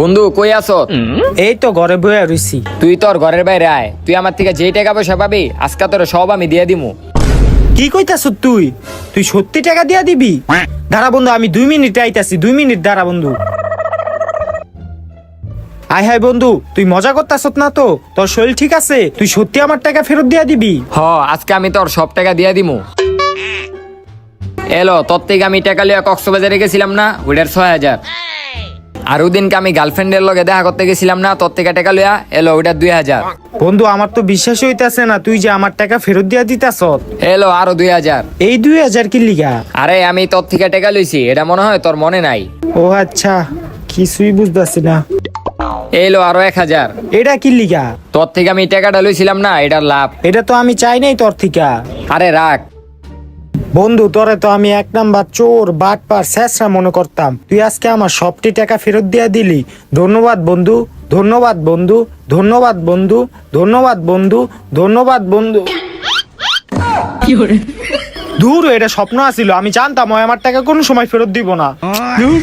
বন্ধু কই আছো? এই তো ঘরে বইয়া রইছি। তুই তোর ঘরের বাইরে আয়, তুই আমার থেকে যেই টাকা পয়সা পাবি আজকে তোর সব আমি দিয়ে দিমু। কি কইতাছ তুই? তুই সত্যি টাকা দিয়া দিবি? দাঁড়া বন্ধু, আমি 2 মিনিট আইতাছি, 2 মিনিট দাঁড়া বন্ধু। আয় হায় বন্ধু, তুই মজা করতাছ না তো? তোর শরীর ঠিক আছে? তুই সত্যি আমার টাকা ফেরত দিয়া দিবি? হ, আজকে আমি তোর সব টাকা দিয়ে দিমু। এলো, তোর থেকে আমি টাকা লিয়া কক্সবাজারে গেছিলাম না, ওইটার 6,000। আর ওদিনকে আমি গার্লফ্রেন্ডের লগে দেখা করতে গেছিলাম না, তোর থেকে টাকা লিয়া এলো ওইটার 2,000। বন্ধু আমার তো বিশ্বাস হইতাছে না তুই যে আমার টাকা ফেরত দিয়া দিতাছ। এলো আরো 2,000। এই 2,000 কি লিগা? আরে আমি তোর থেকে টাকা লইছি, এটা মনে হয় তোর মনে নাই। ও আচ্ছা, কিছুই বুঝতাছি না। এলো আরো 1,000। এটা কি লিগা? তোর থেকে আমি টাকাটা লইছিলাম না, এটার লাভ। এটা তো আমি চাই নাই তোর থেকে। আরে রাখ। বন্ধু তোরে তো আমি 1 নাম্বার চোর বাটপার শেষরা মনে করতাম, তুই আজকে আমার সবটি টাকা ফেরত দিয়া দিলি। ধন্যবাদ বন্ধু, ধন্যবাদ বন্ধু, ধন্যবাদ বন্ধু, ধন্যবাদ বন্ধু, ধন্যবাদ বন্ধু। দূর, এটা স্বপ্ন আছিল, আমি জানতাম ওই আমার টাকা কোনো সময় ফেরত দিব না। ধুর।